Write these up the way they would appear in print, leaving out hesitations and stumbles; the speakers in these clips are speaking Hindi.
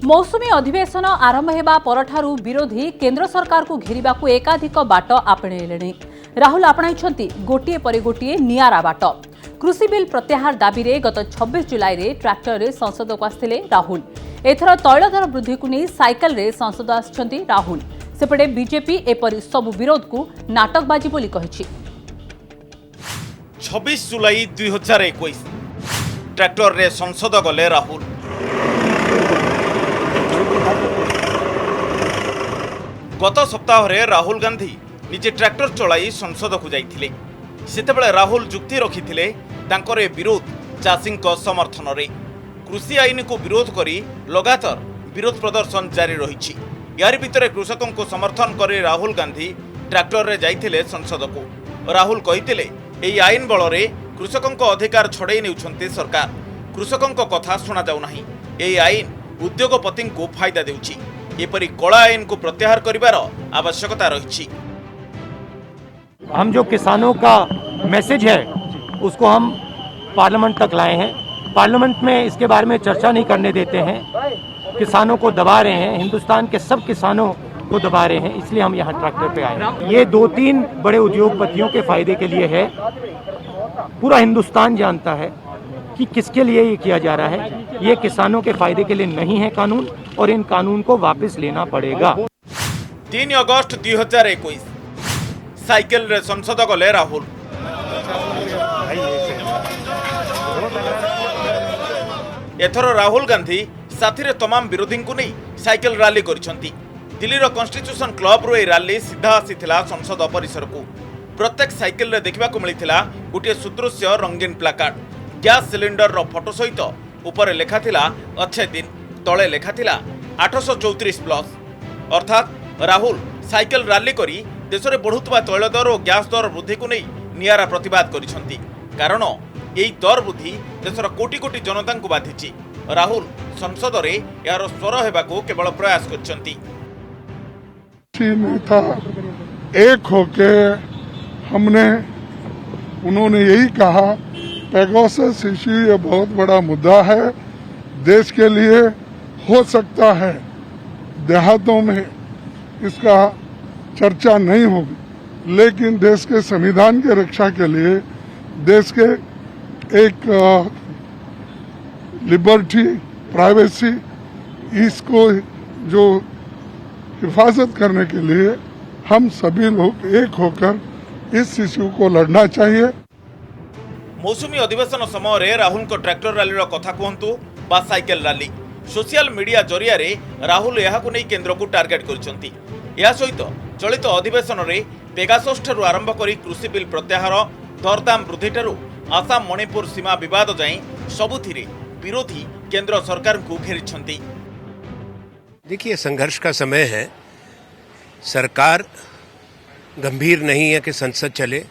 मौसुमी अधिवेशन आरंभ हेबा परठारु विरोधी केंद्र सरकार को घेरिबा को एकाधिक बाट आपणेले। राहुल आपणाइछंती गोटिए परे गोटिए नियारा बाट। कृषि बिल प्रत्याहार दाबी रे गत 26 जुलाई रे ट्रैक्टर रे संसद को आस्थिले राहुल। एथर तैल दर वृद्धि को नहीं साइकेल रे संसद आछंती राहुल। सेपटे बीजेपी एपरि सब विरोध को नाटकबाजी बोली कहिछि। 26 जुलाई 2021 ट्रैक्टर रे संसद गले राहुल। गत सप्ताह रे राहुल गांधी निजे ट्रैक्टर चलाई संसद को जाइथिले। सेतेबेले राहुल जुक्ति रखिथिले तांकर विरोध चाषी समर्थन रे। कृषि आईन को विरोध करी लगातार विरोध प्रदर्शन जारी रही। यार भितर कृषकों को समर्थन करे राहुल गांधी ट्रैक्टर रे जाइथिले संसद को। राहुल कहिथिले एही आईन बल रे कृषकों को अधिकार छड़े नेउछंती सरकार। कृषकों को कथा सुना जाउ नाही। एही आईन उद्योगपति को फायदा देउछि। एपरि कला आईन को प्रत्याहार करिवार आवश्यकता रही। हम जो किसानों का मैसेज है उसको हम पार्लियामेंट तक लाए हैं। पार्लियामेंट में इसके बारे में चर्चा नहीं करने देते हैं। किसानों को दबा रहे हैं, हिंदुस्तान के सब किसानों को दबा रहे हैं। इसलिए हम यहाँ ट्रैक्टर पे आए। ये 2-3 बड़े उद्योगपतियों के फायदे के लिए है। पूरा हिंदुस्तान जानता है कि किसके लिए ये किया जा रहा है। ये किसानों के फायदे के लिए नहीं है कानून, और इन कानून को वापस लेना पड़ेगा। 3 अगस्त 2021 साइकेल रे संसद गले राहुल। एथर राहुल गांधी साथी रे तमाम विरोधी को नहीं साइकेल रैली करिसंती। दिल्ली रो कॉन्स्टिट्यूशन क्लब रो ए रैली सीधा आसीथिला संसद परिसर को। प्रत्येक साइकेल रे देखबा को मिलिथिला गोटे सुदृश्य रंगीन प्लाकार्ड। गैस सिलिंडर रो फोटो सहित ऊपर लेखा थिला अच्छे दिन, तले लेखा थिला 834 प्लस। अर्थात राहुल साइकेल रैली करी देश में बढ़ुवा तैल दर और गैस दर वृद्धि को नहीं नियारा प्रतिवाद करिसंती। कारण यही दर वृद्धि देशर कोटी कोटी जनता को बाधिछि। राहुल संसद रे यार स्वर हेबाको केवल प्रयास करछंती। नेता एक होके उन्होंने यही कहा पेगासस इश्यू ये बहुत बड़ा मुद्दा है देश के लिए। हो सकता है देहातों में इसका चर्चा नहीं होगी, लेकिन देश के संविधान की रक्षा के लिए, देश के एक लिबर्टी, प्राइवेसी, इसको जो हिफाजत करने के लिए हम सभी लोग एक होकर इस इश्यू को लड़ना चाहिए। मौसुमी अधिवेशन समय रे राहुल को ट्रैक्टर रैली रो कथा कहंतु बा साइकेल रैली, सोशल मीडिया जरिया रे राहुल यहा को नहीं केंद्र को टार्गेट करछंती। या सहित चलित अधिवेशन रे पेगासस ठारू आरंभ करी कृषि बिल प्रत्याहार, दरदाम वृद्धि ठारू आसाम मणिपुर सीमा विवाद जाए सबुथिरे विरोधी केंद्र सरकार को घेरिछंती। देखिए, संघर्ष का समय है। सरकार गंभीर नहीं है कि संसद चले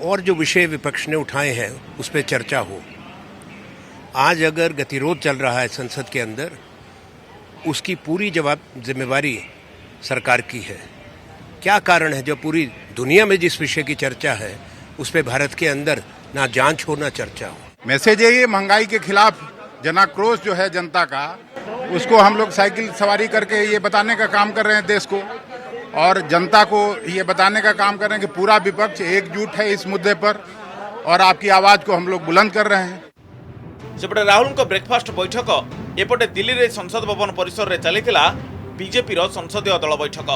और जो विषय विपक्ष ने उठाए हैं उस पर चर्चा हो। आज अगर गतिरोध चल रहा है संसद के अंदर, उसकी पूरी जिम्मेवारी सरकार की है। क्या कारण है जो पूरी दुनिया में जिस विषय की चर्चा है उस पर भारत के अंदर ना जांच हो ना चर्चा हो। मैसेज है ये महंगाई के खिलाफ जनाक्रोश जो है जनता का, उसको हम लोग साइकिल सवारी करके ये बताने का काम कर रहे हैं देश को, और जनता को ये बताने का काम कर रहे हैं कि पूरा विपक्ष एकजुट है इस मुद्दे पर और आपकी आवाज को हम लोग बुलंद कर रहे हैं। सेपटे राहुल को ब्रेकफास्ट बैठक एपटे दिल्ली रे संसद भवन परिसर रे चलीथिला बीजेपी रो संसदीय दल बैठक।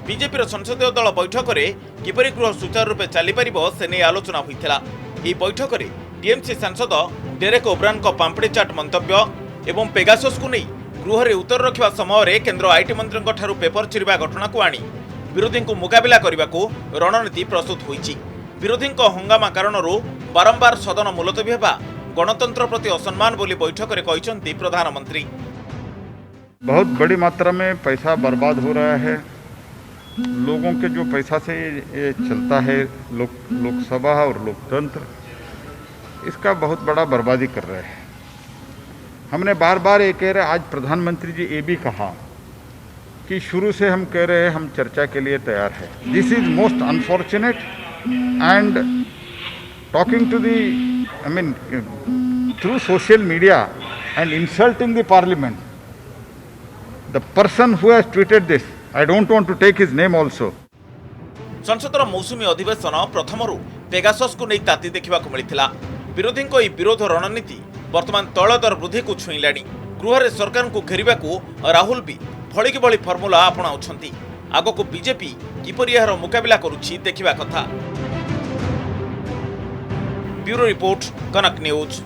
बीजेपी रो संसदीय दल बैठक रे किपरि गृह सुचारू रूपे चली परिबो से नै आलोचना होइथिला। एही बैठक रे टीएमसी सांसद डेरेक ओब्रान को पांपड़ी चाट मंतव्य एवं पेगासस को नहीं गृह रे उत्तर रखिबा समय रे केंद्र आईटी मंत्री ठारू पेपर चिरिबा घटना को आनी विरोधी को मुकाबिला करने को रणनीति प्रस्तुत होइछि। विरोधी हंगामा कारण बारंबार सदन मुलतवी हेबा गणतंत्र प्रति असम्मान बोली बैठक में कहते प्रधानमंत्री। बहुत बड़ी मात्रा में पैसा बर्बाद हो रहा है। लोगों के जो पैसा से ये चलता है लोकसभा और लोकतंत्र, इसका बहुत बड़ा बर्बादी कर रहे हैं। हमने बार बार ये कह रहे, आज प्रधानमंत्री जी ये भी कहा कि शुरू से हम कह रहे हैं हम चर्चा के लिए तैयार है। This is most unfortunate and talking to the through social media and insulting the parliament The person who has tweeted this, I don't want to take his name also. संसदर मौसुमी अधिवेशन प्रथमरू पेगासस को नहीं ताती देखा मिलता। विरोधी विरोध रणनीति वर्तमान तैल दर वृद्धि को छुईलाणी। गृह सरकार को घेरिबा को राहुल भी भली भली फर्मुला अपनाउछंती। आगको बीजेपी किपरि एहार मुकाबिला करुछि देखिबा कथा। ब्यूरो रिपोर्ट, कनक न्यूज।